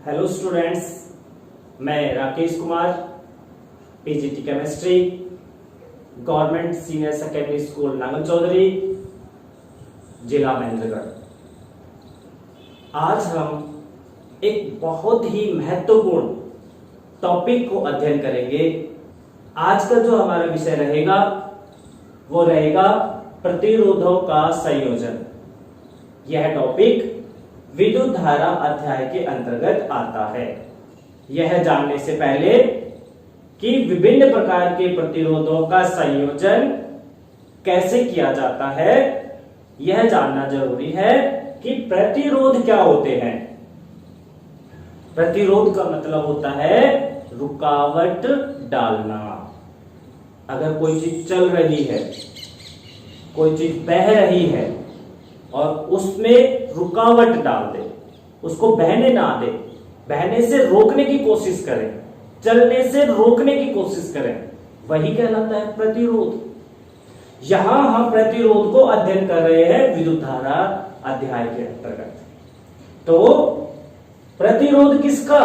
Hello students, मैं Rakesh Kumar, PGT chemistry, government senior secondary school Nangal Chaudhary, जिला महेंद्रगढ़। आज हम एक बहुत ही महत्वपूर्ण टॉपिक को अध्ययन करेंगे। आज का जो हमारा विषय रहेगा वो रहेगा प्रतिरोधों का संयोजन। यह टॉपिक विद्युत धारा अध्याय के अंतर्गत आता है। यह जानने से पहले कि विभिन्न प्रकार के प्रतिरोधों का संयोजन कैसे किया जाता है, यह जानना जरूरी है कि प्रतिरोध क्या होते हैं। प्रतिरोध का मतलब होता है रुकावट डालना। अगर कोई चीज चल रही है, कोई चीज बह रही है और उसमें रुकावट डाल दे, उसको बहने ना दे, बहने से रोकने की कोशिश करें, चलने से रोकने की कोशिश करें, वही कहलाता है प्रतिरोध। यहां हम प्रतिरोध को अध्ययन कर रहे हैं विद्युत धारा अध्याय के अंतर्गत। तो प्रतिरोध किसका,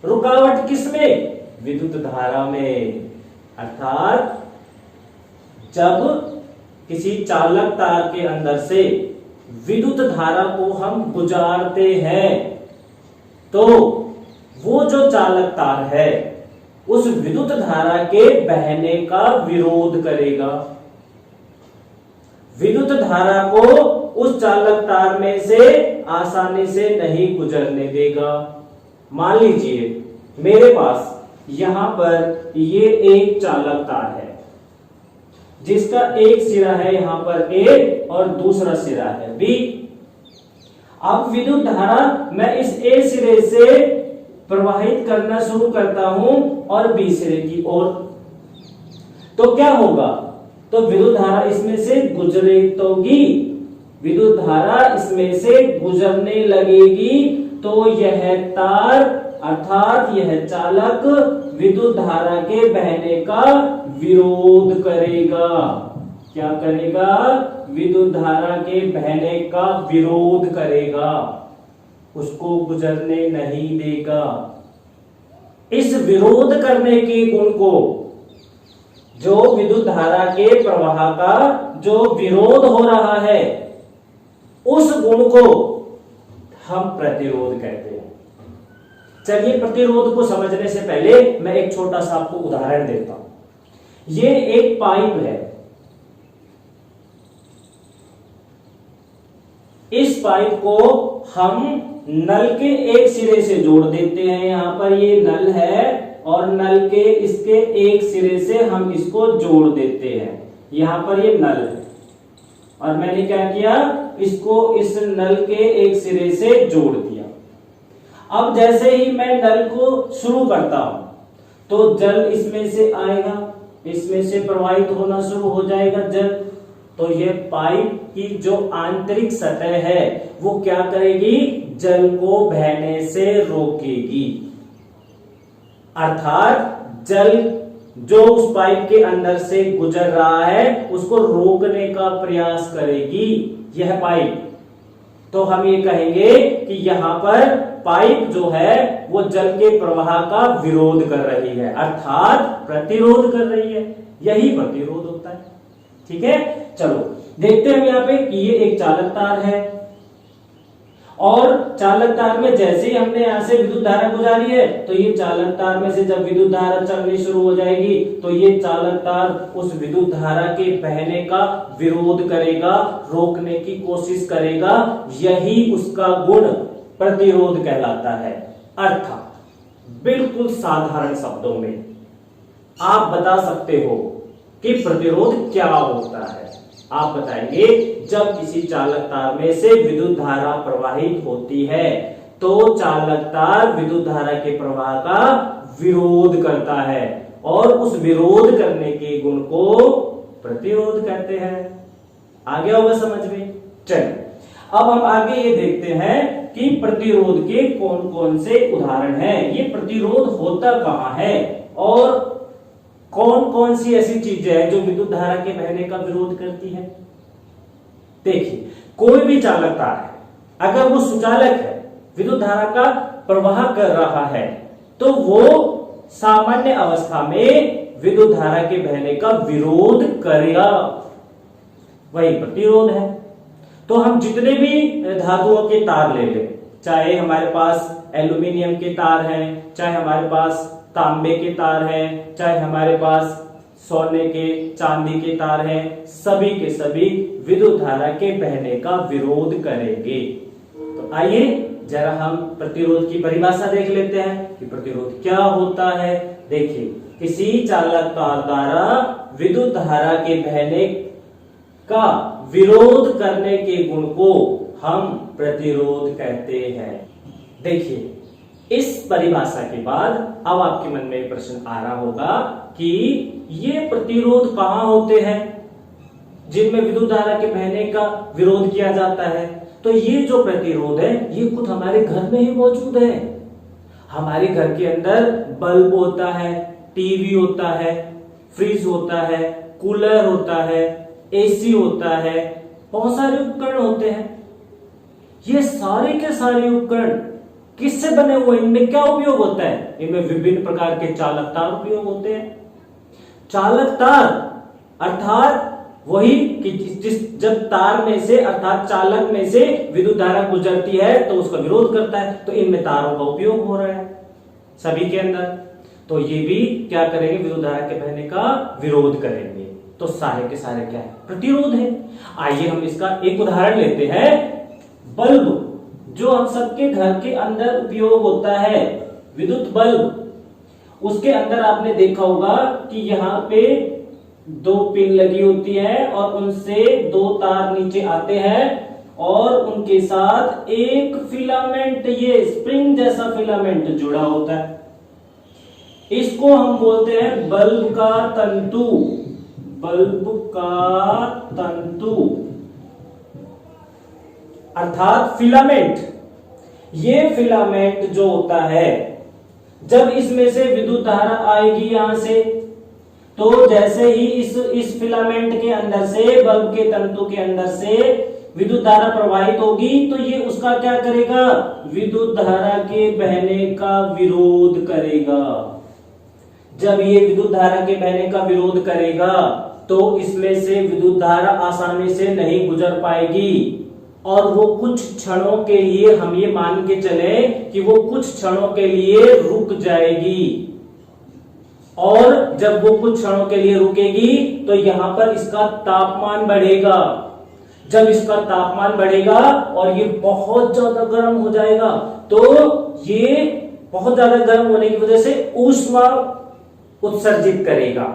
रुकावट किसमें? विद्युत धारा में। अर्थात जब किसी चालक तार के अंदर से विद्युत धारा को हम गुजारते हैं तो वो जो चालक तार है उस विद्युत धारा के बहने का विरोध करेगा। विद्युत धारा को उस चालक तार में से आसानी से नहीं गुजरने देगा। मान लीजिए मेरे पास यहां पर ये एक चालक तार है जिसका एक सिरा है यहां पर A और दूसरा सिरा है B। अब विद्युत धारा मैं इस A सिरे से प्रवाहित करना शुरू करता हूं और B सिरे की ओर, तो क्या होगा? तो विद्युत धारा इसमें से गुजरेगी, विद्युत धारा इसमें से गुजरने लगेगी, तो यह तार अर्थात यह चालक विद्युत धारा के बहने का विरोध करेगा। क्या करेगा? विद्युत धारा के बहने का विरोध करेगा, उसको गुजरने नहीं देगा। इस विरोध करने के गुण को, जो विद्युत धारा के प्रवाह का जो विरोध हो रहा है, उस गुण को हम प्रतिरोध कहते हैं। चलिए प्रतिरोध को समझने से पहले मैं एक छोटा सा आपको उदाहरण देता हूं। ये एक पाइप है, इस पाइप को हम नल के एक सिरे से जोड़ देते हैं। यहां पर ये नल है और नल के इसके एक सिरे से हम इसको जोड़ देते हैं। यहां पर ये नल है और मैंने क्या किया, इसको इस नल के एक सिरे से जोड़ दिया। अब जैसे ही मैं नल को शुरू करता हूं तो जल इसमें से आएगा, इसमें से प्रवाहित होना शुरू हो जाएगा जल। तो ये पाइप की जो आंतरिक सतह है वो क्या करेगी? जल को बहने से रोकेगी। अर्थात जल जो उस पाइप के अंदर से गुजर रहा है उसको रोकने का प्रयास करेगी यह पाइप। तो हम ये कहेंगे कि यहां पर पाइप जो है वो जल के प्रवाह का विरोध कर रही है, अर्थात प्रतिरोध कर रही है। यही प्रतिरोध होता है। ठीक है, चलो देखते हैं यहाँ पे कि ये एक चालक तार है और चालक तार में जैसे ही हमने यहां से विद्युत धारा गुजारी है तो ये चालक तार में से जब विद्युत धारा चलनी शुरू हो जाएगी तो ये चालक तार उस विद्युत धारा के बहने का विरोध करेगा, रोकने की कोशिश करेगा। यही उसका गुण प्रतिरोध कहलाता है। अर्थात बिल्कुल साधारण शब्दों में आप बता सकते हो कि प्रतिरोध क्या होता है। आप बताएंगे जब किसी चालक तार में से विद्युत धारा प्रवाहित होती है तो चालक तार विद्युत धारा के प्रवाह का विरोध करता है और उस विरोध करने के गुण को प्रतिरोध कहते हैं। आ गया होगा समझ में? चलिए अब हम आगे ये देखते हैं कि प्रतिरोध के कौन कौन से उदाहरण हैं, ये प्रतिरोध होता कहां है और कौन कौन सी ऐसी चीजें हैं जो विद्युत धारा के बहने का विरोध करती है। देखिए कोई भी चालक तार है, अगर वो सुचालक है, विद्युत धारा का प्रवाह कर रहा है तो वो सामान्य अवस्था में विद्युत धारा के बहने का विरोध करेगा, वही प्रतिरोध है। तो हम जितने भी धातुओं के तार ले लें, चाहे हमारे पास एल्यूमिनियम के तार हैं, चाहे हमारे पास तांबे के तार हैं, चाहे हमारे पास सोने के चांदी के तार हैं, सभी के सभी विद्युत धारा के बहने का विरोध करेंगे। तो आइए जरा हम प्रतिरोध की परिभाषा देख लेते हैं कि प्रतिरोध क्या होता है। देखिए, किसी चालक तार द्वारा विद्युत धारा के बहने का विरोध करने के गुण को हम प्रतिरोध कहते हैं। देखिए, इस परिभाषा के बाद अब आपके मन में एक प्रश्न आ रहा होगा कि ये प्रतिरोध कहां होते हैं जिनमें विद्युत धारा के बहने का विरोध किया जाता है। तो ये जो प्रतिरोध है ये खुद हमारे घर में ही मौजूद है। हमारे घर के अंदर बल्ब होता है, टीवी होता है, फ्रिज होता है, कूलर होता है, एसी होता है, बहुत सारे उपकरण होते हैं। ये सारे के सारे उपकरण किससे बने हुए, इनमें क्या उपयोग होता है? इनमें विभिन्न प्रकार के चालक तार उपयोग होते हैं। चालक तार अर्थात वही कि जब तार में से अर्थात चालक में से विद्युत धारा गुजरती है तो उसका विरोध करता है, तो इनमें तारों का उपयोग हो रहा है सभी के अंदर। तो ये भी क्या करेंगे, विद्युत धारा के बहने का विरोध करेंगे। तो सारे के सारे क्या है, प्रतिरोध है। आइए हम इसका एक उदाहरण लेते हैं। बल्ब जो हम सबके घर के अंदर उपयोग होता है, विद्युत बल्ब, उसके अंदर आपने देखा होगा कि यहाँ पे 2 पिन लगी होती है और उनसे 2 तार नीचे आते हैं और उनके साथ एक फिलामेंट, ये स्प्रिंग जैसा फिलामेंट जुड़ा होता है। इसको हम बोलते हैं बल्ब का तंतु। बल्ब का तंतु अर्थात फिलामेंट। ये फिलामेंट जो होता है, जब इसमें से विद्युत धारा आएगी यहां से, तो जैसे ही इस फिलामेंट के अंदर से, बल्ब के तंतु के अंदर से विद्युत धारा प्रवाहित होगी तो ये उसका क्या करेगा, विद्युत धारा के बहने का विरोध करेगा। जब ये विद्युत धारा के बहने का विरोध करेगा तो इसमें से विद्युत धारा आसानी से नहीं गुजर पाएगी और वो कुछ क्षणों के लिए, हम ये मान के चले कि वो कुछ क्षणों के लिए रुक जाएगी। और जब वो कुछ क्षणों के लिए रुकेगी तो यहां पर इसका तापमान बढ़ेगा। जब इसका तापमान बढ़ेगा और ये बहुत ज्यादा गर्म हो जाएगा, तो ये बहुत ज्यादा गर्म होने की वजह से ऊष्मा उत्सर्जित करेगा।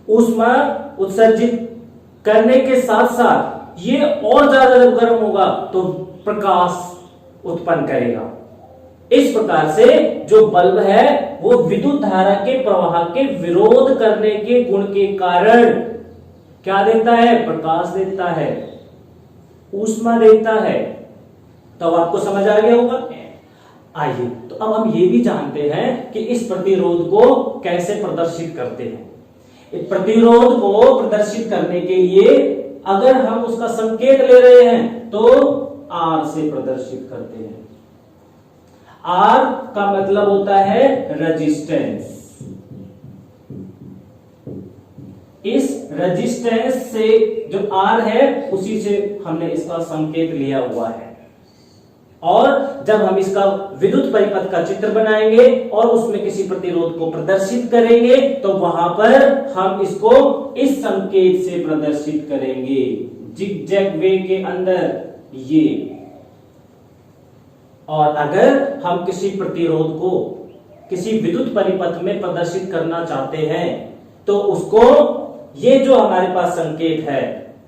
ऊष्मा उत्सर्जित करने के साथ साथ ये और ज्यादा जब गर्म होगा तो प्रकाश उत्पन्न करेगा। इस प्रकार से जो बल्ब है वो विद्युत धारा के प्रवाह के विरोध करने के गुण के कारण क्या देता है, प्रकाश देता है, ऊष्मा देता है। तो अब आपको समझ आ गया होगा। आइए तो अब हम ये भी जानते हैं कि इस प्रतिरोध को कैसे प्रदर्शित करते हैं। इस प्रतिरोध को प्रदर्शित करने के लिए अगर हम उसका संकेत ले रहे हैं तो R से प्रदर्शित करते हैं। R का मतलब होता है रेजिस्टेंस। इस रेजिस्टेंस से जो R है उसी से हमने इसका संकेत लिया हुआ है। और जब हम इसका विद्युत परिपथ का चित्र बनाएंगे और उसमें किसी प्रतिरोध को प्रदर्शित करेंगे तो वहां पर हम इसको इस संकेत से प्रदर्शित करेंगे, जिगजैग वे के अंदर ये। और अगर हम किसी प्रतिरोध को किसी विद्युत परिपथ में प्रदर्शित करना चाहते हैं तो उसको ये जो हमारे पास संकेत है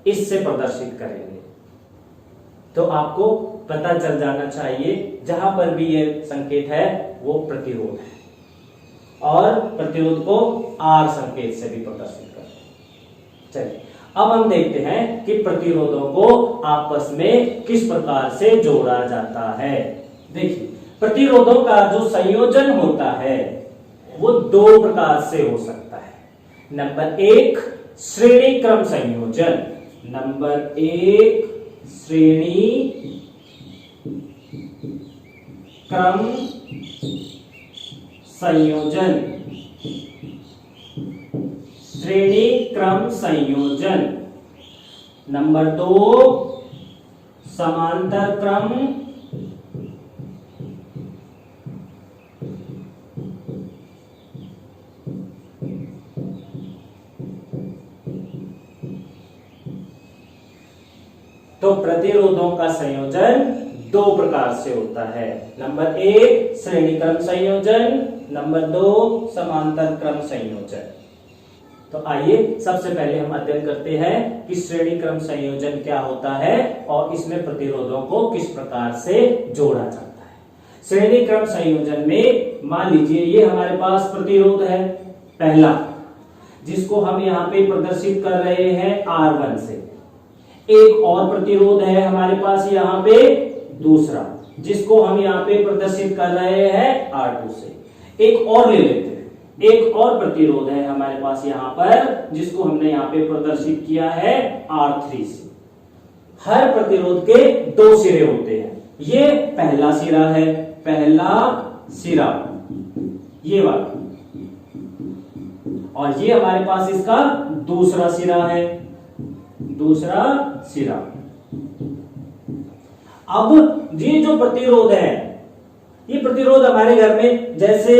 इससे प्रदर्शित करेंगे। तो आपको पता चल जाना चाहिए जहां पर भी ये संकेत है वो प्रतिरोध है और प्रतिरोध को R संकेत से भी प्रदर्शित करें। चलिए अब हम देखते हैं कि प्रतिरोधों को आपस में किस प्रकार से जोड़ा जाता है। देखिए, प्रतिरोधों का जो संयोजन होता है वो 2 प्रकार से हो सकता है। नंबर 1 श्रेणी क्रम संयोजन। नंबर 1 श्रेणी क्रम संयोजन, श्रेणी क्रम संयोजन। नंबर 2 समांतर क्रम तो प्रतिरोधों का संयोजन दो प्रकार से होता है। नंबर 1 श्रेणी क्रम संयोजन, नंबर 2 समांतर क्रम संयोजन। तो आइए सबसे पहले हम अध्ययन करते हैं कि श्रेणी क्रम संयोजन क्या होता है और इसमें प्रतिरोधों को किस प्रकार से जोड़ा जाता है। श्रेणी क्रम संयोजन में मान लीजिए ये हमारे पास प्रतिरोध है पहला, जिसको हम यहाँ पे प्रदर्शित कर रहे हैं R1 से। एक और प्रतिरोध है हमारे पास यहाँ पे दूसरा, जिसको हम यहाँ पे प्रदर्शित कर रहे हैं R2 से। एक और ले लेते हैं, एक और प्रतिरोध है हमारे पास यहाँ पर, जिसको हमने यहाँ पे प्रदर्शित किया है R3 से। हर प्रतिरोध के दो सिरे होते हैं। ये पहला सिरा है, पहला सिरा ये वाला, और ये हमारे पास इसका दूसरा सिरा है, दूसरा सिरा। अब ये जो प्रतिरोध है, ये प्रतिरोध हमारे घर में जैसे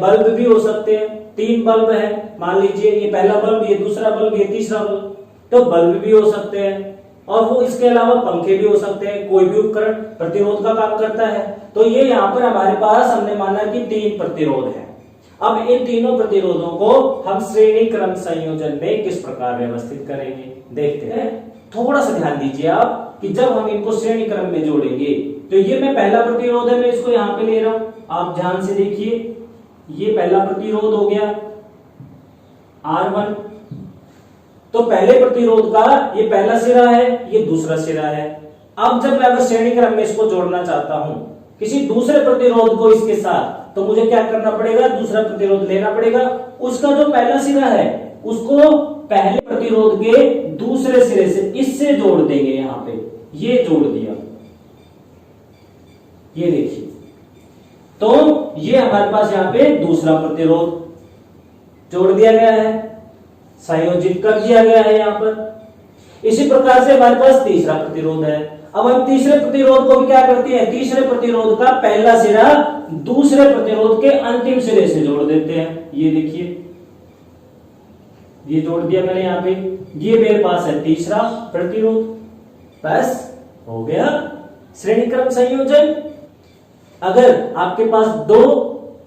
बल्ब भी हो सकते हैं। 3 बल्ब है, मान लीजिए ये पहला बल्ब, ये दूसरा बल्ब, ये तीसरा बल्ब, तो बल्ब भी हो सकते हैं। और वो इसके अलावा पंखे भी हो सकते हैं। कोई भी उपकरण प्रतिरोध का काम करता है। तो ये यहाँ पर हमारे पास हमने माना कि 3 प्रतिरोध है। अब इन तीनों प्रतिरोधों को हम श्रेणी क्रम संयोजन में किस प्रकार व्यवस्थित करेंगे देखते हैं। थोड़ा सा ध्यान दीजिए आप कि जब हम इनको श्रेणी क्रम में जोड़ेंगे, तो ये मैं पहला प्रतिरोध है, मैं इसको यहाँ पे ले रहा हूं, आप ध्यान से देखिए। ये पहला प्रतिरोध हो गया R1। तो पहले प्रतिरोध का ये पहला सिरा है, ये दूसरा सिरा है। अब जब मैं अगर श्रेणी क्रम में इसको जोड़ना चाहता हूं किसी दूसरे प्रतिरोध को इसके साथ, तो मुझे क्या करना पड़ेगा, दूसरा प्रतिरोध लेना पड़ेगा। उसका जो पहला सिरा है उसको पहले प्रतिरोध के दूसरे सिरे से इससे जोड़ देंगे। यहां पे ये जोड़ दिया, ये देखिए, तो ये हमारे पास यहां पे दूसरा प्रतिरोध जोड़ दिया गया है, संयोजित कर दिया गया है यहां पर। इसी प्रकार से हमारे पास तीसरा प्रतिरोध है। अब हम तीसरे प्रतिरोध को भी क्या करते हैं, तीसरे प्रतिरोध का पहला सिरा दूसरे प्रतिरोध के अंतिम सिरे से जोड़ देते हैं। ये देखिए, ये जोड़ दिया मैंने यहाँ पे। ये मेरे पास है तीसरा प्रतिरोध। बस हो गया श्रेणी क्रम संयोजन। अगर आपके पास 2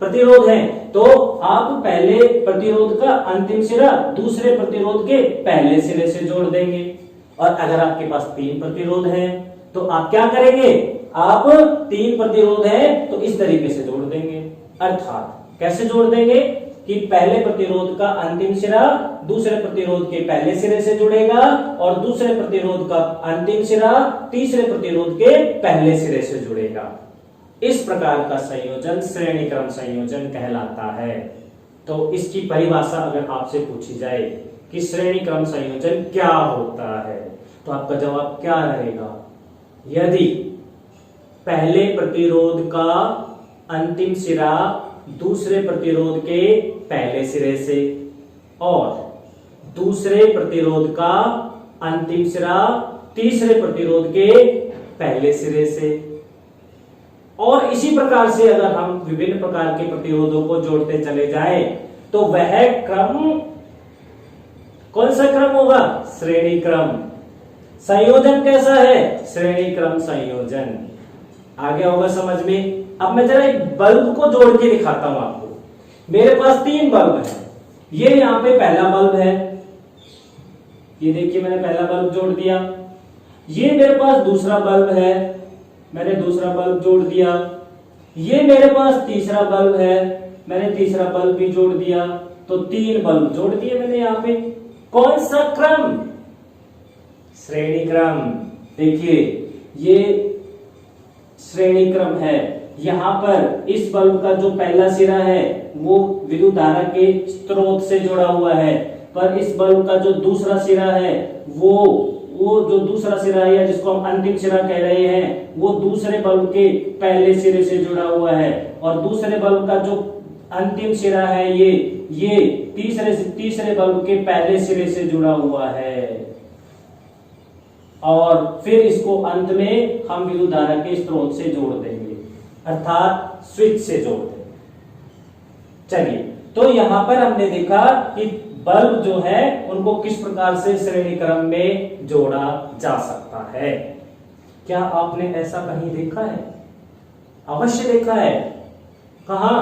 प्रतिरोध हैं, तो आप पहले प्रतिरोध का अंतिम सिरा दूसरे प्रतिरोध के पहले सिरे से जोड़ देंगे। और अगर आपके पास 3 प्रतिरोध हैं, तो आप क्या करेंगे, आप 3 प्रतिरोध हैं तो इस तरीके से जोड़ देंगे। अर्थात कैसे जोड़ देंगे कि पहले प्रतिरोध का अंतिम सिरा दूसरे प्रतिरोध के पहले सिरे से जुड़ेगा और दूसरे प्रतिरोध का अंतिम सिरा तीसरे प्रतिरोध के पहले सिरे से जुड़ेगा। इस प्रकार का संयोजन श्रेणी क्रम संयोजन कहलाता है। तो इसकी परिभाषा अगर आपसे पूछी जाए कि श्रेणी क्रम संयोजन क्या होता है, तो आपका जवाब क्या रहेगा, यदि पहले प्रतिरोध का अंतिम सिरा दूसरे प्रतिरोध के पहले सिरे से और दूसरे प्रतिरोध का अंतिम सिरा तीसरे प्रतिरोध के पहले सिरे से। और इसी प्रकार से अगर हम विभिन्न प्रकार के प्रतिरोधों को जोड़ते चले जाएं, तो वह क्रम कौन सा क्रम होगा, श्रेणी क्रम। संयोजन कैसा है, श्रेणी क्रम संयोजन। आगे होगा समझ में। अब मैं जरा एक बल्ब को जोड़ के दिखाता हूं आपको। मेरे पास 3 बल्ब है। ये यहां पे पहला बल्ब है, ये देखिए मैंने पहला बल्ब जोड़ दिया। ये मेरे पास दूसरा बल्ब है, मैंने दूसरा बल्ब जोड़ दिया। ये मेरे पास तीसरा बल्ब है, मैंने तीसरा बल्ब भी जोड़ दिया। तो 3 बल्ब जोड़ दिए मैंने यहां पे। कौन सा क्रम, श्रेणी क्रम। देखिए ये श्रेणी क्रम है। यहां पर इस बल्ब का जो पहला सिरा है वो विद्युत धारा के स्रोत से जुड़ा हुआ है, पर इस बल्ब का जो दूसरा सिरा है वो वो जो दूसरा सिरा है, जिसको हम अंतिम सिरा कह रहे हैं, वो दूसरे बल्ब के पहले सिरे से जुड़ा हुआ है, और दूसरे बल्ब का जो अंतिम सिरा है ये तीसरे बल्ब के पहले सिरे से जुड़ा हुआ है। और फिर इसको अंत में हम विद्युत धारा के स्रोत से जोड़ देंगे, अर्थात स्विच से जोड़ देंगे। चलिए, तो यहां पर हमने देखा कि बल्ब जो है उनको किस प्रकार से श्रेणी क्रम में जोड़ा जा सकता है। क्या आपने ऐसा कहीं देखा है? अवश्य देखा है। कहां?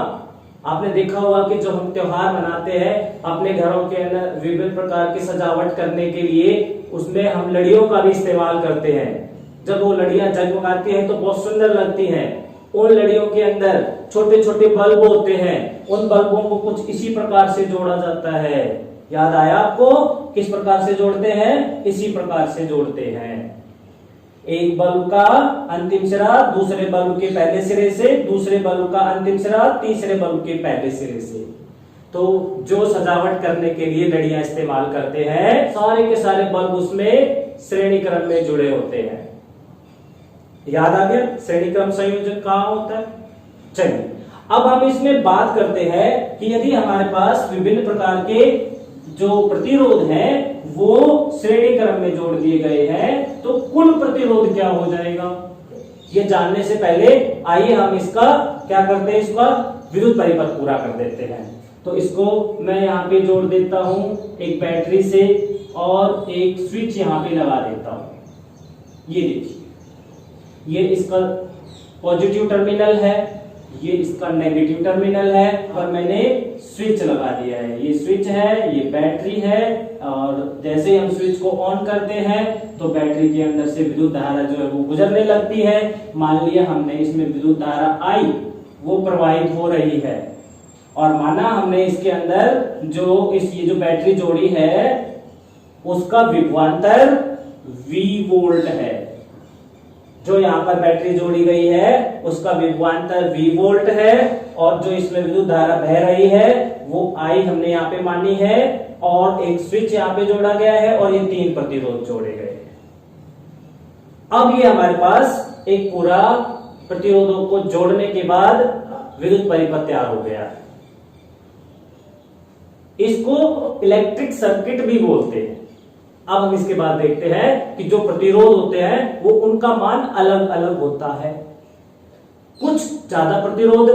आपने देखा होगा कि जो हम त्योहार मनाते हैं अपने घरों के अंदर विभिन्न प्रकार की सजावट करने के लिए, उसमें हम लड़ियों का भी इस्तेमाल करते हैं। जब वो लड़ियां जगमगाती हैं तो बहुत सुंदर लगती हैं। उन लड़ियों के अंदर छोटे छोटे बल्ब होते हैं, उन बल्बों को कुछ इसी प्रकार से जोड़ा जाता है। याद आया आपको? किस प्रकार से जोड़ते हैं? इसी प्रकार से जोड़ते हैं। एक बल्ब का अंतिम सिरा दूसरे बल्ब के पहले सिरे से, दूसरे बल्ब का अंतिम सिरा तीसरे बल्ब के पहले सिरे से। तो जो सजावट करने के लिए लड़ियां इस्तेमाल करते हैं, सारे के सारे बल्ब उसमें श्रेणी क्रम में जुड़े होते हैं। याद आ गया श्रेणी क्रम संयोजन कहां होता है? चलिए, अब हम इसमें बात करते हैं कि यदि हमारे पास विभिन्न प्रकार के जो प्रतिरोध हैं वो श्रेणी क्रम में जोड़ दिए गए हैं, तो कुल प्रतिरोध क्या हो जाएगा? ये जानने से पहले आइए हम इसका क्या करते हैं, इसका विद्युत परिपथ पूरा कर देते हैं। तो इसको मैं यहाँ पे जोड़ देता हूं एक बैटरी से, और एक स्विच यहाँ पे लगा देता हूं। ये देखिए, ये इसका पॉजिटिव टर्मिनल है, ये इसका नेगेटिव टर्मिनल है, और मैंने स्विच लगा दिया है। ये स्विच है, ये बैटरी है, और जैसे ही हम स्विच को ऑन करते हैं तो बैटरी के अंदर से विद्युत धारा जो है वो गुजरने लगती है। मान लिया हमने इसमें विद्युत धारा आई, वो प्रवाहित हो रही है, और माना हमने इसके अंदर ये जो बैटरी जोड़ी है उसका विभवांतर V वोल्ट है। जो यहाँ पर बैटरी जोड़ी गई है उसका विभवांतर V वोल्ट है, और जो इसमें विद्युत धारा बह रही है वो I हमने यहाँ पे मानी है, और एक स्विच यहाँ पे जोड़ा गया है, और ये 3 प्रतिरोध जोड़े गए हैं। अब ये हमारे पास एक पूरा प्रतिरोधों को जोड़ने के बाद विद्युत परिपथ तैयार हो गया है। इसको इलेक्ट्रिक सर्किट भी बोलते हैं। अब हम इसके बाद देखते हैं कि जो प्रतिरोध होते हैं वो उनका मान अलग अलग होता है। कुछ ज्यादा प्रतिरोध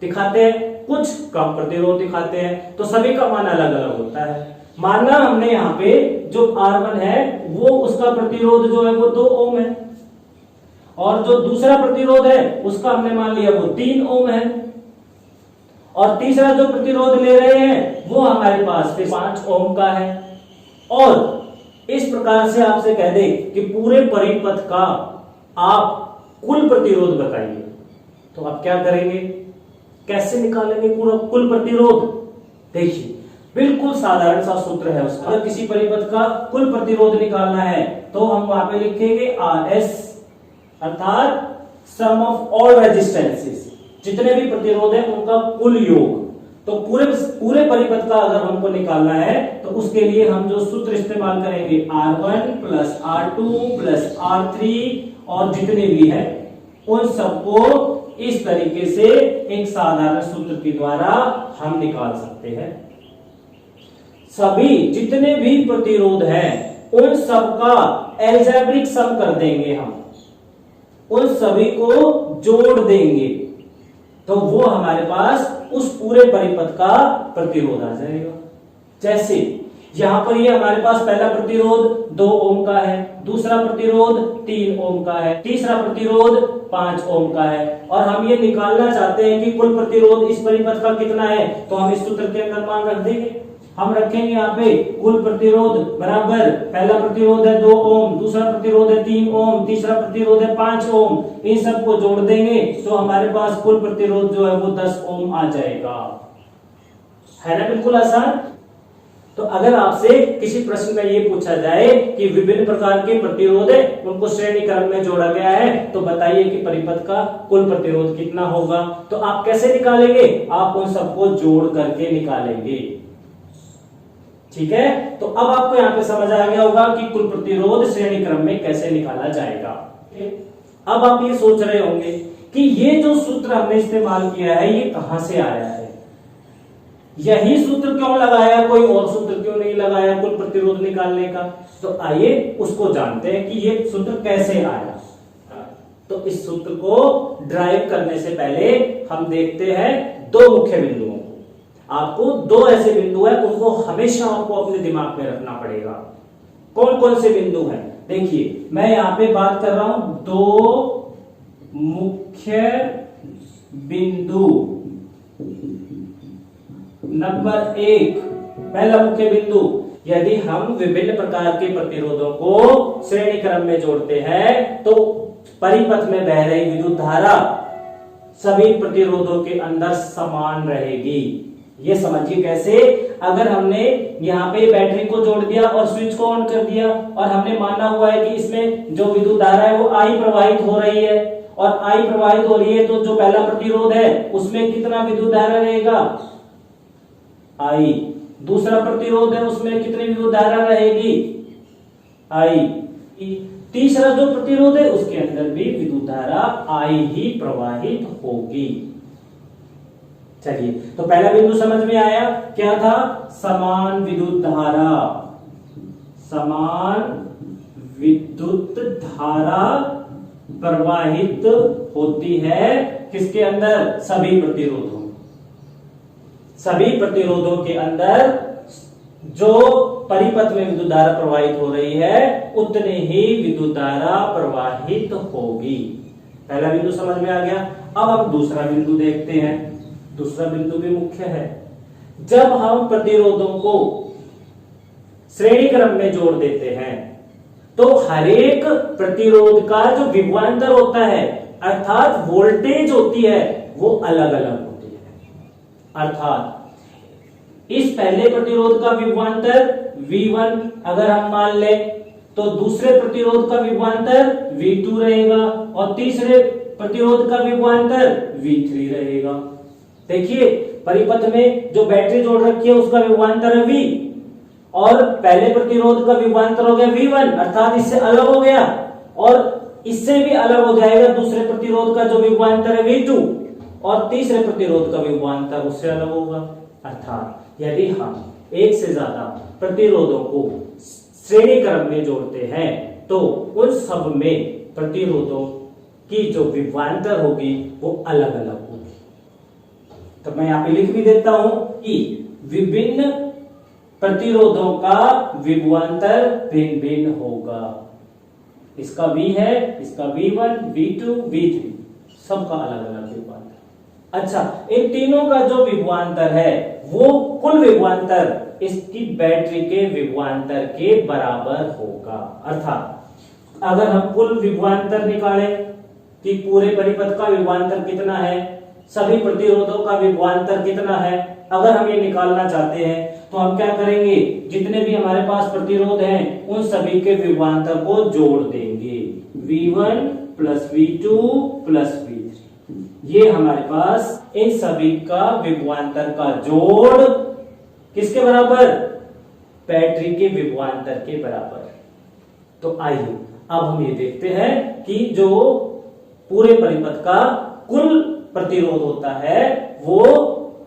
दिखाते हैं, कुछ कम प्रतिरोध दिखाते हैं, तो सभी का मान अलग अलग होता है। मानना हमने यहाँ पे जो R1 है वो उसका प्रतिरोध जो है वो 2 ओम है, और जो दूसरा प्रतिरोध है उसका हमने मान लिया वो 3 ओम है, और तीसरा जो प्रतिरोध ले रहे हैं वो हमारे पास 5 ओम का है। और इस प्रकार से आपसे कह दे कि पूरे परिपथ का आप कुल प्रतिरोध बताइए, तो आप क्या करेंगे? कैसे निकालेंगे पूरा कुल प्रतिरोध? देखिए, बिल्कुल साधारण सा सूत्र है उसका। अगर किसी परिपथ का कुल प्रतिरोध निकालना है तो हम वहां पे लिखेंगे RS, अर्थात सम ऑफ ऑल रेजिस्टेंसेस, जितने भी प्रतिरोध है उनका कुल योग। तो पूरे परिपथ का अगर हमको निकालना है तो उसके लिए हम जो सूत्र इस्तेमाल करेंगे R1 plus R2 plus R3 और जितने भी है उन सबको इस तरीके से एक साधारण सूत्र के द्वारा हम निकाल सकते हैं। सभी जितने भी प्रतिरोध हैं उन सबका एल्जेब्रिक सम कर देंगे, हम उन सभी को जोड़ देंगे, तो वो हमारे पास उस पूरे परिपथ का प्रतिरोध आ जाएगा। जैसे यहां पर ये हमारे पास पहला प्रतिरोध 2 ओम का है, दूसरा प्रतिरोध 3 ओम का है, तीसरा प्रतिरोध 5 ओम का है, और हम ये निकालना चाहते हैं कि कुल प्रतिरोध इस परिपथ का कितना है, तो हम इस सूत्र के अंदर मान रख देंगे। हम रखेंगे यहाँ पे कुल प्रतिरोध बराबर, पहला प्रतिरोध है 2 ओम, दूसरा प्रतिरोध है 3 ओम, तीसरा प्रतिरोध है 5 ओम, इन सबको जोड़ देंगे तो हमारे पास कुल प्रतिरोध जो है वो 10 ओम आ जाएगा। है ना बिल्कुल आसान। तो अगर आपसे किसी प्रश्न में ये पूछा जाए कि विभिन्न प्रकार के प्रतिरोध है उनको श्रेणी क्रम में जोड़ा गया है, तो बताइए कि परिपथ का कुल प्रतिरोध कितना होगा, तो आप कैसे निकालेंगे? आप उन सबको जोड़ करके निकालेंगे। ठीक है, तो अब आपको यहां पे समझ आ गया होगा कि कुल प्रतिरोध श्रेणी क्रम में कैसे निकाला जाएगा। अब आप ये सोच रहे होंगे कि ये जो सूत्र हमने इस्तेमाल किया है ये कहां से आया है, यही सूत्र क्यों लगाया, कोई और सूत्र क्यों नहीं लगाया कुल प्रतिरोध निकालने का। तो आइए उसको जानते हैं कि ये सूत्र कैसे आया। तो इस सूत्र को ड्राइव करने से पहले हम देखते हैं दो मुख्य बिंदुओं को। आपको दो ऐसे बिंदु है उनको हमेशा आपको अपने दिमाग में रखना पड़ेगा। कौन कौन से बिंदु हैं, देखिए मैं यहां पे बात कर रहा हूं दो मुख्य बिंदु। नंबर एक, पहला मुख्य बिंदु, यदि हम विभिन्न प्रकार के प्रतिरोधों को श्रेणी क्रम में जोड़ते हैं तो परिपथ में बह रही विद्युत धारा सभी प्रतिरोधों के अंदर समान रहेगी। ये समझिए कैसे, अगर हमने यहाँ पे बैटरी को जोड़ दिया और स्विच को ऑन कर दिया और हमने माना हुआ है कि इसमें जो विद्युत धारा है वो आई प्रवाहित हो रही है और आई प्रवाहित हो रही है, तो जो पहला प्रतिरोध है उसमें कितना विद्युत धारा रहेगा, आई। दूसरा प्रतिरोध है उसमें कितनी विद्युत धारा रहेगी, आई। तीसरा जो प्रतिरोध है उसके अंदर भी विद्युत धारा आई ही प्रवाहित होगी। चलिए, तो पहला बिंदु समझ में आया, क्या था, समान विद्युत धारा, समान विद्युत धारा प्रवाहित होती है किसके अंदर, सभी प्रतिरोधों, सभी प्रतिरोधों के अंदर जो परिपथ में विद्युत धारा प्रवाहित हो रही है उतने ही विद्युत धारा प्रवाहित होगी। पहला बिंदु समझ में आ गया। अब हम दूसरा बिंदु देखते हैं। दूसरा बिंदु भी मुख्य है। जब हम प्रतिरोधों को श्रेणी क्रम में जोड़ देते हैं तो हरेक प्रतिरोध का जो विभवांतर होता है अर्थात वोल्टेज होती है वो अलग अलग होती है। अर्थात इस पहले प्रतिरोध का विभवांतर V1 अगर हम मान ले तो दूसरे प्रतिरोध का विभवांतर V2 रहेगा और तीसरे प्रतिरोध का विभवांतर V3 रहेगा। देखिए परिपथ में जो बैटरी जोड़ रखी है उसका विभवांतर है V और पहले प्रतिरोध का विभवांतर हो गया V1 अर्थात इससे अलग हो गया और इससे भी अलग हो जाएगा दूसरे प्रतिरोध का जो विभवांतर है V2 और तीसरे प्रतिरोध का विभवांतर उससे अलग होगा। अर्थात यदि हम एक से ज्यादा प्रतिरोधों को श्रेणी क्रम में जोड़ते हैं तो उन सब में प्रतिरोधों की जो विभवांतर होगी वो अलग अलग होगी। तो मैं यहां पे लिख भी देता हूं कि विभिन्न प्रतिरोधों का विभवांतर भिन्न भिन्न होगा। इसका V है, इसका V1, V2, V3 सबका अलग अलग विभवांतर। अच्छा, इन तीनों का जो विभवांतर है वो कुल विभवांतर इसकी बैटरी के विभवांतर के बराबर होगा। अर्थात अगर हम कुल विभवांतर निकालें कि पूरे परिपथ का विभवांतर कितना है, सभी प्रतिरोधों का विभवांतर कितना है, अगर हम ये निकालना चाहते हैं तो हम क्या करेंगे, जितने भी हमारे पास प्रतिरोध हैं उन सभी के विभवांतर को जोड़ देंगे। V1 plus V2 plus V3, ये हमारे पास इन सभी का विभवांतर का जोड़ किसके बराबर, बैटरी के विभवांतर के बराबर। तो आइए अब हम ये देखते हैं कि जो पूरे परिपथ का कुल प्रतिरोध होता है वो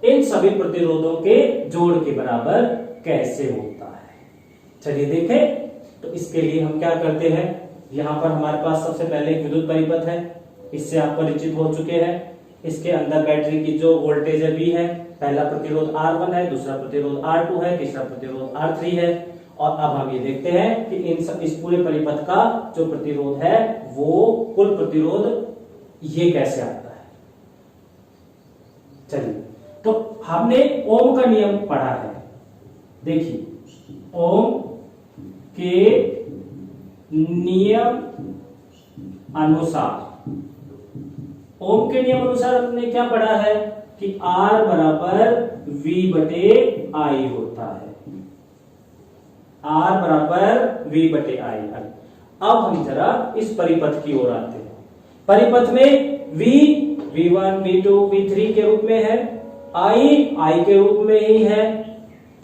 इन सभी प्रतिरोधों के जोड़ के बराबर कैसे होता है। चलिए देखें। तो इसके लिए हम क्या करते हैं, यहां पर हमारे पास सबसे पहले एक विद्युत परिपथ है, इससे आप परिचित हो चुके हैं। इसके अंदर बैटरी की जो वोल्टेज है V है, पहला प्रतिरोध R1 है, दूसरा प्रतिरोध R2 है, तीसरा प्रतिरोध R3 है। और अब हम ये देखते हैं कि इस पूरे परिपथ का जो प्रतिरोध है वो कुल प्रतिरोध ये कैसे आता है। चलिए, तो हमने ओम का नियम पढ़ा है। देखिए ओम के नियम अनुसार, ओम के नियम अनुसार हमने क्या पढ़ा है कि R बराबर V बटे I होता है। R बराबर V बटे I। अब हम जरा इस परिपथ की ओर आते हैं। परिपथ में V V1 V2 V3 के रूप में है, I के रूप में ही है।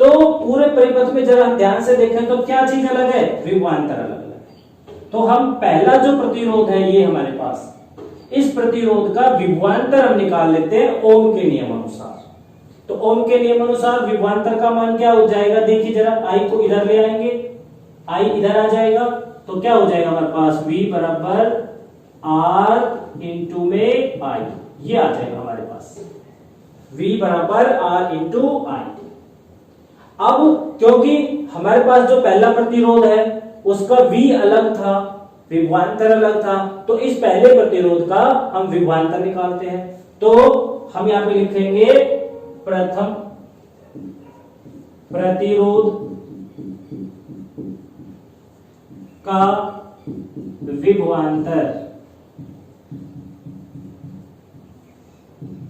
तो पूरे परिपथ में जरा हम ध्यान से देखें तो क्या चीज अलग है, विभवांतर अलग अलग है। तो हम पहला जो प्रतिरोध है ये हमारे पास, इस प्रतिरोध का विभवांतर हम निकाल लेते हैं ओम के नियम अनुसार। तो ओम के नियम अनुसार विभवांतर का मान क्या हो जाएगा, देखिए जरा, आई को इधर ले आएंगे, आई इधर आ जाएगा, तो क्या हो जाएगा हमारे पास, V बराबर R इंटू में आई, ये आ जाएगा हमारे पास, V बराबर R इंटू आई। अब क्योंकि हमारे पास जो पहला प्रतिरोध है उसका V अलग था, विभवांतर अलग था, तो इस पहले प्रतिरोध का हम विभवांतर निकालते हैं। तो हम यहां पे लिखेंगे प्रथम प्रतिरोध का विभवांतर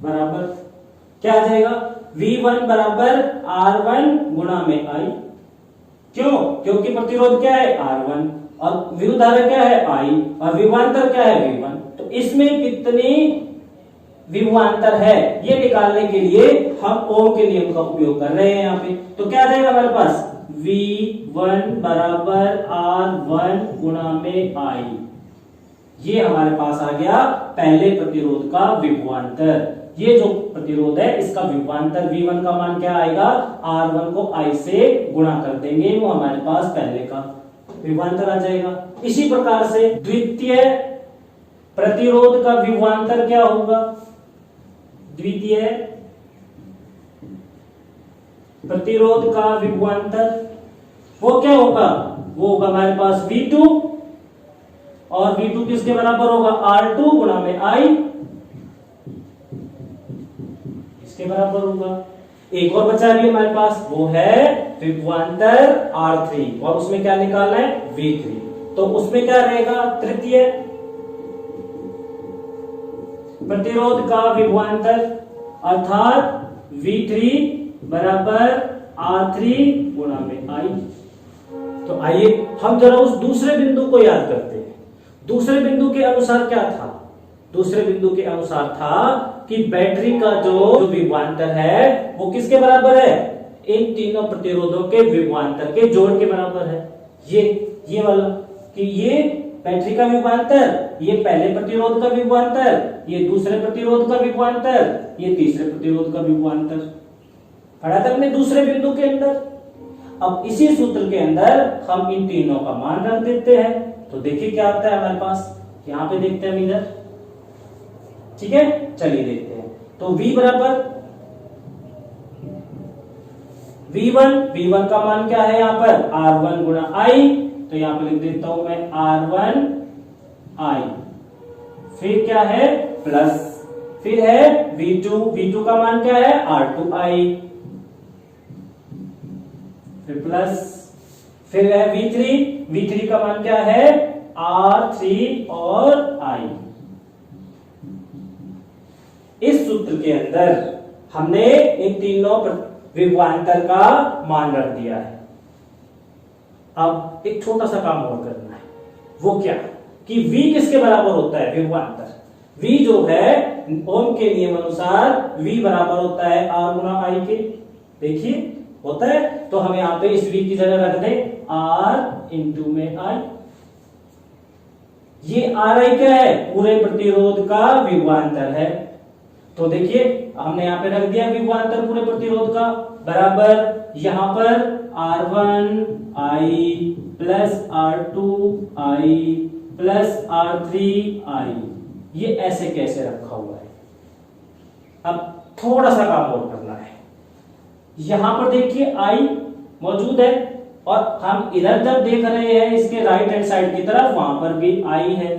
बराबर क्या आ जाएगा, V1 बराबर R1 गुणा में I। क्यों, क्योंकि प्रतिरोध क्या है R1 और विद्युत धारा क्या है I और विभवांतर क्या है V1। तो इसमें कितनी विभवांतर है ये निकालने के लिए हम ओम के नियम का उपयोग कर रहे हैं यहाँ पे। तो क्या आ जाएगा हमारे पास, V1 बराबर R1 गुणा में I, ये हमारे पास आ गया पहले प्रतिरोध का विभवांतर। ये जो प्रतिरोध है इसका विभवांतर V1 का मान क्या आएगा, R1 को I से गुणा कर देंगे, वो हमारे पास पहले का विभवांतर आ जाएगा। इसी प्रकार से द्वितीय प्रतिरोध का विभवांतर क्या होगा, द्वितीय प्रतिरोध का विभवांतर वो क्या होगा, वो होगा हमारे पास V2 और V2 किसके बराबर होगा, R2 गुणा में I, इसके बराबर होगा। एक और बचा रही है हमारे पास, वो है विभवांतर R3 और उसमें क्या निकालना है, V3। तो उसमें क्या रहेगा, तृतीय प्रतिरोध का विभवांतर अर्थात V3 बराबर R3 गुणा में I। तो आइए हम जरा उस दूसरे बिंदु को याद करते हैं। दूसरे बिंदु के अनुसार क्या था, दूसरे बिंदु के अनुसार था कि बैटरी का जो विभवांतर है वो किसके बराबर है, इन तीनों प्रतिरोधों के विभवांतर के जोड़ के बराबर है। ये वाला कि ये बैटरी का विभवांतर, ये पहले प्रतिरोध का विभवांतर, ये दूसरे प्रतिरोध का विभवांतर, ये तीसरे प्रतिरोध का विभवांतर पढ़ा था हमने दूसरे बिंदु के अंदर। अब इसी सूत्र के अंदर हम इन तीनों का मान रख देते हैं। तो देखिए क्या आता है हमारे पास, यहां पे देखते हैं हम इधर, ठीक है, चलिए देखते हैं। तो V बराबर V1 का मान क्या है यहाँ पर, R1 गुणा I, तो यहां पर लिख देता हूं मैं R1 I, फिर क्या है प्लस, फिर है V2 का मान क्या है R2 I, फिर प्लस, फिर है V3 का मान क्या है R3 और I। इस सूत्र के अंदर हमने इन तीनों विभवांतर का मान रख दिया है। अब एक छोटा सा काम और करना है, वो क्या कि V किसके बराबर होता है, विभवांतर V जो है ओम के नियम अनुसार V बराबर होता है R गुणा I के, देखिए होता है। तो हम यहां पे इस V की जगह रख दें R इंटू में I। ये RI क्या है, पूरे प्रतिरोध का विभवांतर है। तो देखिए हमने यहां पे रख दिया विभवांतर पूरे प्रतिरोध का बराबर, यहां पर R1I plus R2I plus R3I, ये ऐसे कैसे रखा हुआ है। अब थोड़ा सा काम और करना है, यहां पर देखिए I मौजूद है और हम इधर जब देख रहे हैं इसके राइट हैंड साइड की तरफ, वहां पर भी I है।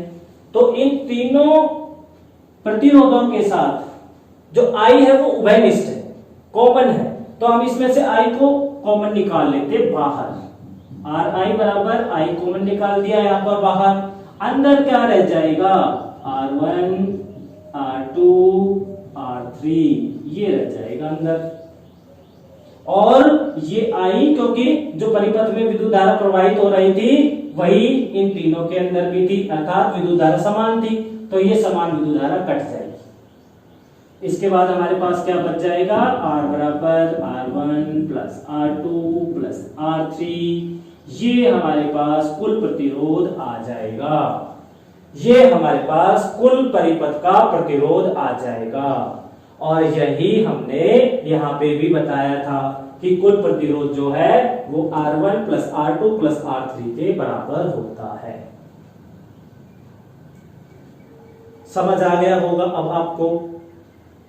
तो इन तीनों प्रतिरोधों के साथ जो I है वो उभयनिष्ठ है, कॉमन है। तो हम इसमें से I को कॉमन निकाल लेते बाहर, RI बराबर I कॉमन निकाल दिया यहां पर बाहर, अंदर क्या रह जाएगा R1 R2 R3, ये रह जाएगा अंदर। और ये I क्योंकि जो परिपथ में विद्युत धारा प्रवाहित हो रही थी वही इन तीनों के अंदर भी थी, अर्थात विद्युत धारा समान थी, तो ये समान विद्युत धारा कट जाएगी। इसके बाद हमारे पास क्या बच जाएगा, R बराबर R1 plus R2 plus R3, ये हमारे पास कुल प्रतिरोध आ जाएगा, ये हमारे पास कुल परिपथ का प्रतिरोध आ जाएगा। और यही हमने यहां पे भी बताया था कि कुल प्रतिरोध जो है वो R1 plus R2 plus R3 के बराबर होता है। समझ आ गया होगा अब आपको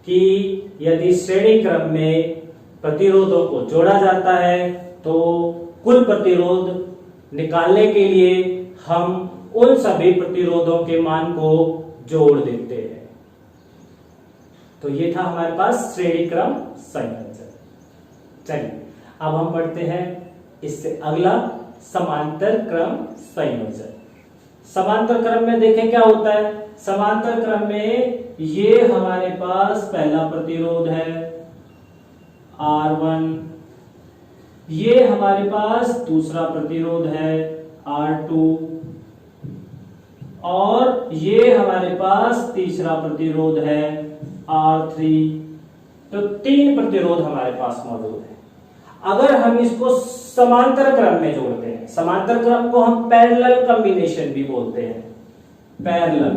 कि यदि श्रेणी क्रम में प्रतिरोधों को जोड़ा जाता है तो कुल प्रतिरोध निकालने के लिए हम उन सभी प्रतिरोधों के मान को जोड़ देते हैं। तो ये था हमारे पास श्रेणी क्रम संयोजन। चलिए अब हम बढ़ते हैं इससे अगला, समांतर क्रम संयोजन। समांतर क्रम में देखें क्या होता है। समांतर क्रम में ये हमारे पास पहला प्रतिरोध है R1, ये हमारे पास दूसरा प्रतिरोध है R2, और ये हमारे पास तीसरा प्रतिरोध है R3। तो 3 प्रतिरोध हमारे पास मौजूद है। अगर हम इसको समांतर क्रम में जोड़ते हैं, समांतर क्रम को हम पैरेलल कॉम्बिनेशन भी बोलते हैं, पैरेलल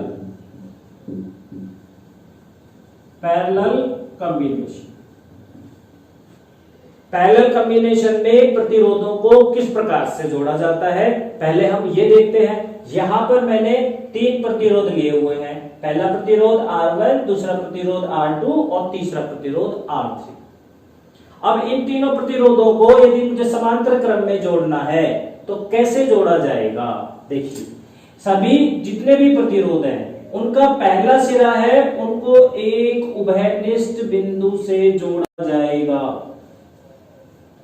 कॉम्बिनेशन। पैरेलल कॉम्बिनेशन में प्रतिरोधों को किस प्रकार से जोड़ा जाता है, पहले हम ये देखते हैं। यहां पर मैंने 3 प्रतिरोध लिए हुए हैं, पहला प्रतिरोध R1, दूसरा प्रतिरोध R2 और तीसरा प्रतिरोध R3। अब इन तीनों प्रतिरोधों को यदि मुझे समांतर क्रम में जोड़ना है तो कैसे जोड़ा जाएगा। देखिए, सभी जितने भी प्रतिरोध हैं उनका पहला सिरा है, उनको एक उभयनिष्ठ बिंदु से जोड़ा जाएगा,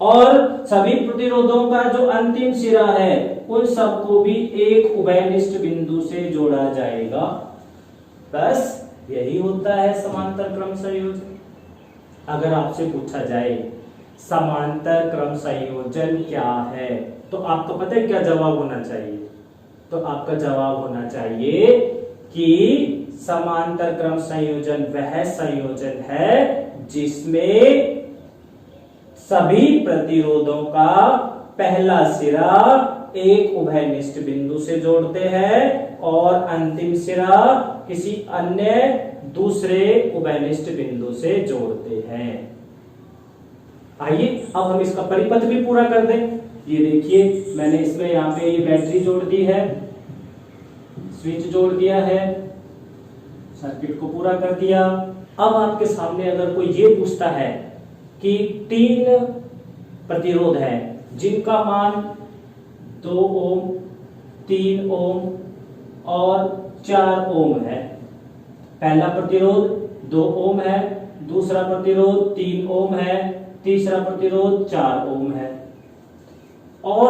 और सभी प्रतिरोधों का जो अंतिम सिरा है उन सबको भी एक उभयनिष्ठ बिंदु से जोड़ा जाएगा। बस यही होता है समांतर क्रम संयोजन। अगर आपसे पूछा जाए समांतर क्रम संयोजन क्या है तो आपको पता है क्या जवाब होना चाहिए। तो आपका जवाब होना चाहिए कि समांतर क्रम संयोजन वह संयोजन है जिसमें सभी प्रतिरोधों का पहला सिरा एक उभयनिष्ठ बिंदु से जोड़ते हैं और अंतिम सिरा किसी अन्य दूसरे उभयनिष्ठ बिंदु से जोड़ते हैं। आइए अब हम इसका परिपथ भी पूरा कर दें। ये देखिए, मैंने इसमें यहाँ पे ये बैटरी जोड़ दी है, स्विच जोड़ दिया है, सर्किट को पूरा कर दिया। अब आपके सामने अगर कोई ये पूछता है कि 3 प्रतिरोध हैं जिनका मान 2 ओम, 3 ओम और 4 ओम है। पहला प्रतिरोध 2 ओम है, दूसरा प्रतिरोध 3 ओम है, तीसरा प्रतिरोध 4 ओम है। और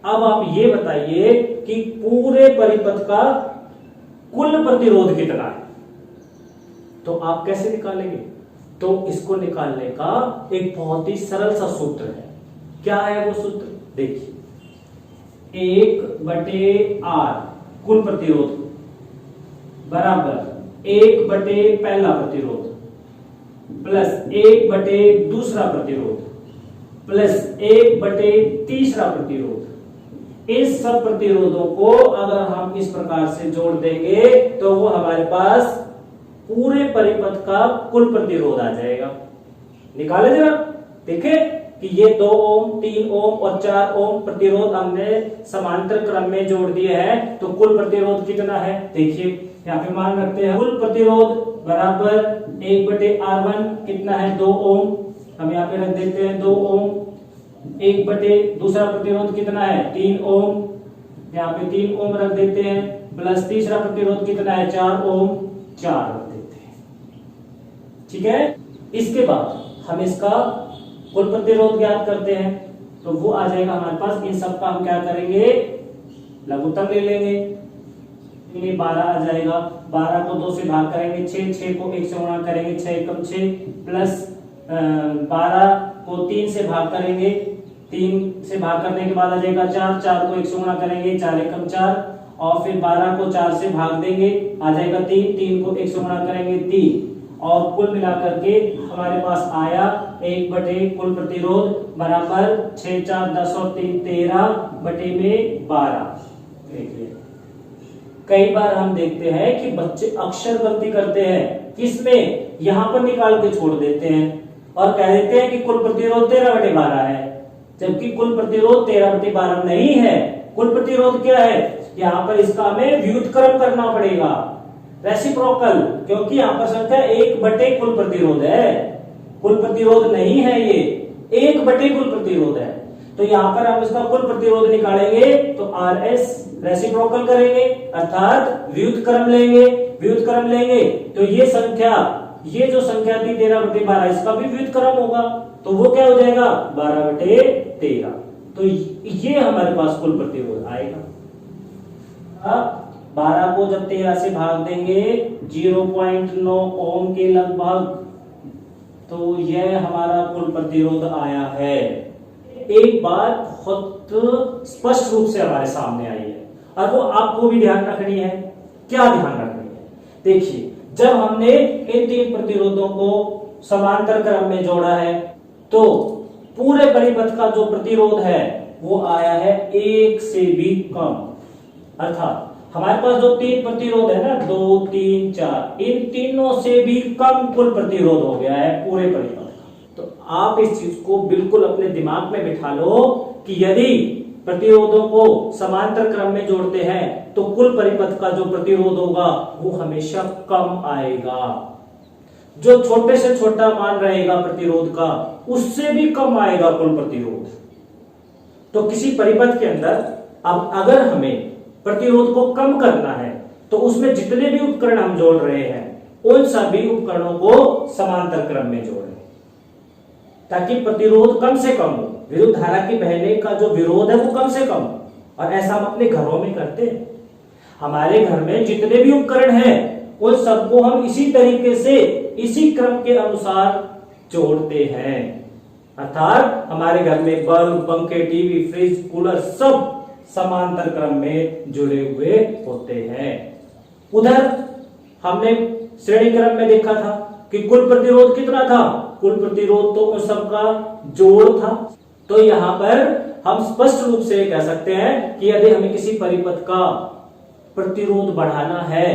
अब आप ये बताइए कि पूरे परिपथ का कुल प्रतिरोध कितना है। तो आप कैसे निकालेंगे। तो इसको निकालने का एक बहुत ही सरल सा सूत्र है। क्या है वो सूत्र, देखिए, 1/R कुल प्रतिरोध बराबर 1/, पहला प्रतिरोध प्लस 1/, दूसरा प्रतिरोध प्लस 1/, तीसरा प्रतिरोध। इस सब प्रतिरोधों को अगर हम इस प्रकार से जोड़ देंगे तो वो हमारे पास पूरे परिपथ का कुल प्रतिरोध आ जाएगा। निकाले जरा, देखे कि ये 2 ओम, 3 ओम और 4 ओम प्रतिरोध हमने समांतर क्रम में जोड़ दिए हैं। तो कुल प्रतिरोध कितना है, देखिए यहाँ पे मान रखते हैं। कुल प्रतिरोध बराबर 1/R1 कितना है, 2 ओम, हम यहाँ पे रख देते हैं 2 ओम। 1/, दूसरा प्रतिरोध कितना है, 3 ओम, यहाँ पे 3 ओम रख देते हैं, प्लस तीसरा प्रतिरोध कितना है, 4 ओम, 4 रख देते हैं। ठीक है, इसके बाद हम इसका कुल प्रतिरोध ज्ञात करते हैं। तो वो आ जाएगा हमारे पास। इन सब का हम क्या करेंगे, लघुत्तम ले लेंगे। 12 आ जाएगा, 12 को 2 से भाग करेंगे 6, 6 को 1 से गुणा करेंगे 6 एकम 6, प्लस 12 को 3 से भाग करेंगे, 3 से भाग करने के बाद आ जाएगा 4, 4 को 1 से गुणा करेंगे 4 एकम 4, और फिर 12 को 4 से भाग देंगे आ जाएगा 3, 3 को 1 से गुणा करेंगे 3, और कुल मिलाकर के हमारे पास आया 1/, कुल प्रतिरोध बराबर 6 4 10 और 3 13 बटे में 12। देखिए कई बार हम देखते हैं कि बच्चे अक्षर गलती करते हैं, किसमें, यहाँ पर निकाल के छोड़ देते हैं और कह देते हैं कि कुल प्रतिरोध 13/12 है, जबकि कुल प्रतिरोध 13/12 नहीं है। कुल प्रतिरोध क्या है, यहाँ पर इसका हमें व्युत्क्रम करना पड़ेगा, रेसिप्रोकल, क्योंकि यहाँ पर संख्या 1/, कुल प्रतिरोध है, कुल प्रतिरोध नहीं है, ये 1/, कुल प्रतिरोध है। तो यहाँ पर हम इसका कुल प्रतिरोध निकालेंगे तो RS रेसिप्रोकल करेंगे, अर्थात व्युत्क्रम लेंगे। व्युत्क्रम लेंगे तो ये संख्या, ये जो संख्या थी 13/12, इसका भी व्युत्क्रम होगा, तो वो क्या हो जाएगा 12/13। तो ये हमारे पास कुल प्रतिरोध आएगा। अब 12 को जब 13 से भाग देंगे 0.9 ओम के लगभग, तो यह हमारा कुल प्रतिरोध आया है। एक बात बहुत स्पष्ट रूप से हमारे सामने आई है और वो आपको भी ध्यान रखनी है। क्या ध्यान रखनी है, देखिए जब हमने इन 3 प्रतिरोधों को समांतर क्रम में जोड़ा है तो पूरे परिपथ का जो प्रतिरोध है वो आया है 1 से भी कम, अर्थात हमारे पास जो 3 प्रतिरोध है ना, 2 3 4, इन तीनों से भी कम कुल प्रतिरोध हो गया है पूरे परिपथ का। तो आप इस चीज को बिल्कुल अपने दिमाग में बिठा लो कि यदि प्रतिरोधों को समांतर क्रम में जोड़ते हैं तो कुल परिपथ का जो प्रतिरोध होगा वो हमेशा कम आएगा। जो छोटे से छोटा मान रहेगा प्रतिरोध का, उससे भी कम आएगा कुल प्रतिरोध। तो किसी परिपथ के अंदर अब अगर हमें प्रतिरोध को कम करना है तो उसमें जितने भी उपकरण हम जोड़ रहे हैं उन सभी उपकरणों को समांतर क्रम में जोड़ें, ताकि प्रतिरोध कम से कम हो, विद्युत धारा के बहने का जो विरोध है वो कम से कम हो। और ऐसा हम अपने घरों में करते हैं। हमारे घर में जितने भी उपकरण हैं उन सबको हम इसी तरीके से, इसी क्रम के अनुसार जोड़ते हैं, अर्थात हमारे घर में बल्ब, पंखे, टीवी, फ्रिज, कूलर सब समांतर क्रम में जुड़े हुए होते हैं। उधर हमने श्रेणी क्रम में देखा था कि कुल प्रतिरोध कितना था, कुल प्रतिरोध तो उन सबका जोड़ था। तो यहां पर हम स्पष्ट रूप से कह सकते हैं कि यदि हमें किसी परिपथ का प्रतिरोध बढ़ाना है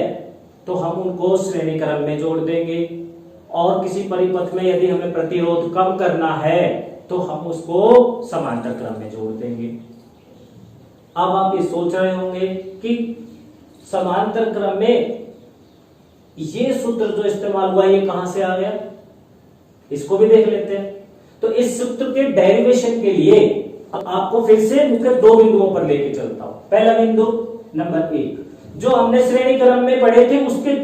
तो हम उनको श्रेणी क्रम में जोड़ देंगे, और किसी परिपथ में यदि हमें प्रतिरोध कम करना है तो हम उसको समांतर क्रम में जोड़ देंगे। अब आप ये सोच रहे होंगे कि समांतर क्रम में ये सूत्र जो इस्तेमाल हुआ ये कहां से आ गया, इसको भी देख लेते हैं। तो इस सूत्र के डेरिवेशन के लिए अब आपको फिर से मुख्य 2 बिंदुओं पर लेके चलता हूं। पहला बिंदु नंबर 1 जो हमने श्रेणी क्रम में पढ़े थे उसके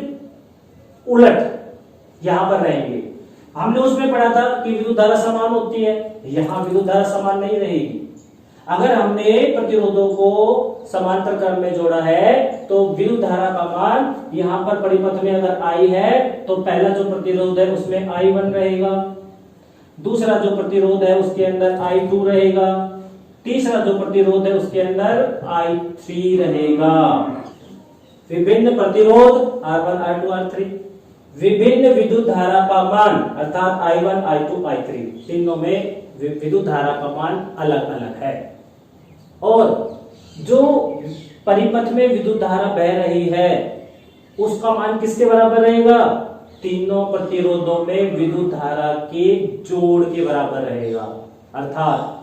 उलट यहां पर रहेंगे। हमने उसमें पढ़ा था कि विद्युत धारा समान होती है, यहां विद्युत धारा समान नहीं रहेगी। अगर हमने प्रतिरोधों को समांतर क्रम में जोड़ा है तो विद्युत धारा का मान यहां पर परिपथ में अगर I है तो पहला जो प्रतिरोध है उसमें I1 रहेगा, दूसरा जो प्रतिरोध है उसके अंदर I2 रहेगा, तीसरा जो प्रतिरोध है उसके अंदर I3 रहेगा। विभिन्न प्रतिरोध R1, R2, R3, विभिन्न विद्युत धारा का मान अर्थात I1, I2, I3 तीनों में विद्युत धारा का मान अलग अलग है। और जो परिपथ में विद्युत धारा बह रही है उसका मान किसके बराबर रहेगा, तीनों प्रतिरोधों में विद्युत धारा के जोड़ के बराबर रहेगा। अर्थात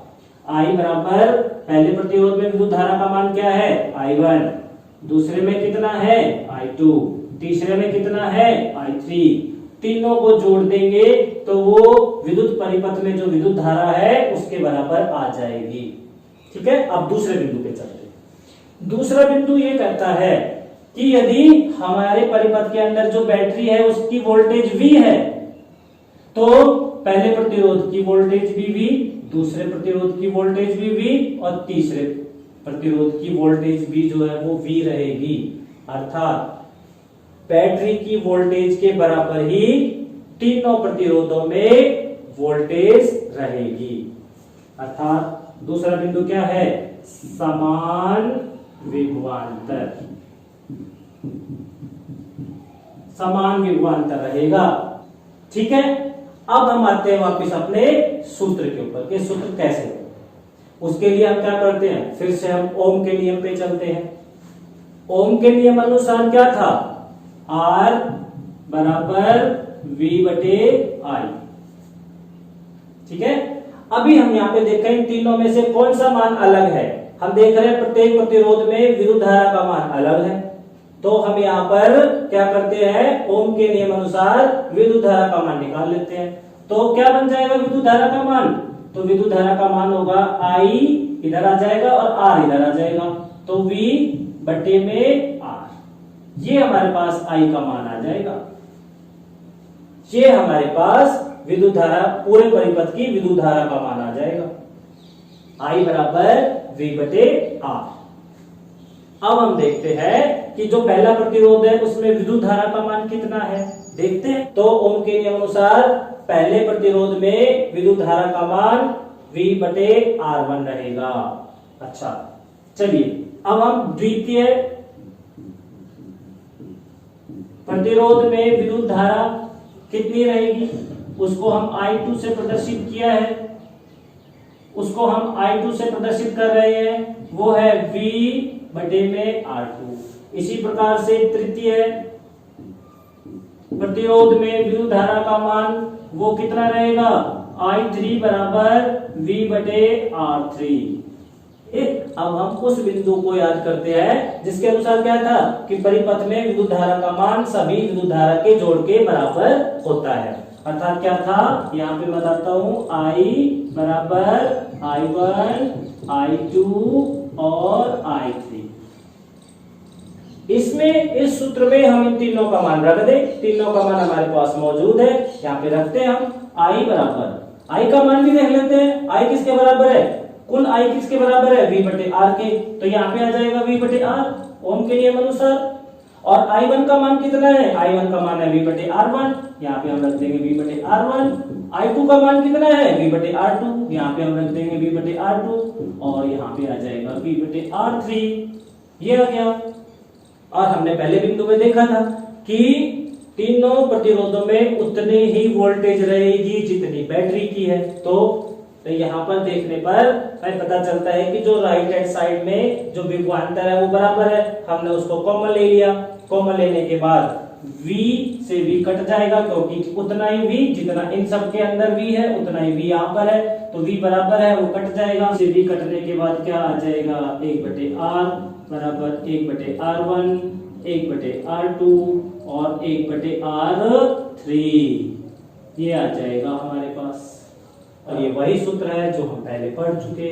I बराबर पहले प्रतिरोध में विद्युत धारा का मान क्या है I1, दूसरे में कितना है I2, तीसरे में कितना है I3, तीनों को जोड़ देंगे तो वो विद्युत परिपथ में जो विद्युत धारा है उसके बराबर आ जाएगी। ठीक है, अब दूसरे बिंदु पे चलते हैं। दूसरा बिंदु ये कहता है कि यदि हमारे परिपथ के अंदर जो बैटरी है उसकी वोल्टेज V है तो पहले प्रतिरोध की वोल्टेज भी V, दूसरे प्रतिरोध की वोल्टेज भी V और तीसरे प्रतिरोध की वोल्टेज भी जो है वो V रहेगी। अर्थात बैटरी की वोल्टेज के बराबर ही तीनों प्रतिरोधों में वोल्टेज रहेगी। अर्थात दूसरा बिंदु क्या है, समान विभवांतर, समान विभवांतर रहेगा। ठीक है, अब हम आते हैं वापस अपने सूत्र के ऊपर कि सूत्र कैसे है। उसके लिए हम क्या करते हैं, फिर से हम ओम के नियम पे चलते हैं। ओम के नियम अनुसार क्या था, R बराबर V बटे I। ठीक है, अभी हम यहाँ पे देखें इन तीनों में से कौन सा मान अलग है। हम देख रहे हैं प्रत्येक प्रतिरोध में विद्युत धारा का मान अलग है, तो हम यहाँ पर क्या करते हैं, ओम के नियम अनुसार विद्युत धारा का मान निकाल लेते हैं। तो क्या बन जाएगा विद्युत धारा का मान, तो विद्युत धारा का मान होगा I इधर आ जाएगा और R इधर आ जाएगा, तो V बटे में R, ये हमारे पास I का मान आ जाएगा। ये हमारे पास विद्युत धारा, पूरे परिपथ की विद्युत धारा का मान आ जाएगा, I बराबर V बटे R। अब हम देखते हैं कि जो पहला प्रतिरोध है उसमें विद्युत धारा का मान कितना है, देखते हैं। तो ओम के नियम अनुसार पहले प्रतिरोध में विद्युत धारा का मान V बटे R1 रहेगा। अच्छा, चलिए अब हम द्वितीय प्रतिरोध में विद्युत धारा कितनी रहेगी, उसको हम I2 से प्रदर्शित किया है, उसको हम I2 से प्रदर्शित कर रहे हैं, वो है V बटे में R2। इसी प्रकार से तृतीय प्रतिरोध में विद्युत धारा का मान वो कितना रहेगा, I3 बराबर V बटे R3। अब हम उस बिंदु को याद करते हैं जिसके अनुसार क्या था कि परिपथ में विद्युत धारा का मान सभी विद्युत धारा के जोड़ के बराबर होता है। अर्थात क्या था, यहाँ पे बताता हूं, I बराबर I1, I2 और I3। इसमें इस सूत्र में हम इन तीनों का मान रख दें, तीनों का मान हमारे पास मौजूद है, यहाँ पे रखते हैं हम। I बराबर, I का मान भी देख लेते हैं, I किसके बराबर है, कुल I किसके बराबर है, V बटे R के, तो यहाँ पे आ जाएगा V बटे R ओम के नियम अनुसार। और I1 का मान कितना है, I1 का मान है V बटे R1, यहाँ पे हम रख देंगे V बटे R1। I2 का मान कितना है, V बटे R2, यहाँ पे हम रख देंगे V बटे R2, और यहाँ पे आ जाएगा V बटे R3। ये आ गया। और हमने पहले बिंदु में देखा था कि तीनों प्रतिरोधों में उतनी ही वोल्टेज रहेगी जितनी बैटरी की है। तो यहाँ पर देखने पर हमें पता चलता है कि जो राइट हैंड साइड में जो विभवांतर है वो बराबर है, हमने उसको कॉमन ले लिया। कॉमन लेने के बाद V से V कट जाएगा, क्योंकि उतना ही V जितना इन सब के अंदर V है उतना ही V यहाँ पर है, तो V बराबर है वो कट जाएगा। से V कटने के बाद क्या आ जाएगा, 1 बटे R बराबर 1 बटे R1, 1 बटे R2 और 1 बटे R3, ये आ जाएगा हमारे पास। और ये वही सूत्र है जो हम पहले पढ़ चुके।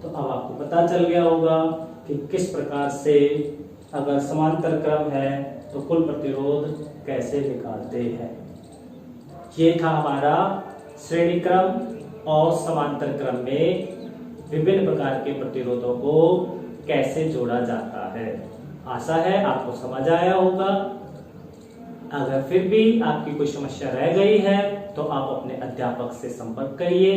तो अब आपको पता चल गया होगा कि किस प्रकार से अगर समांतर क्रम है तो कुल प्रतिरोध कैसे निकालते हैं। ये था हमारा श्रेणी क्रम और समांतर क्रम में विभिन्न प्रकार के प्रतिरोधों को कैसे जोड़ा जाता है। आशा है आपको समझ आया होगा। अगर फिर भी आपकी कोई समस्या रह गई है तो आप अपने अध्यापक से संपर्क करिए।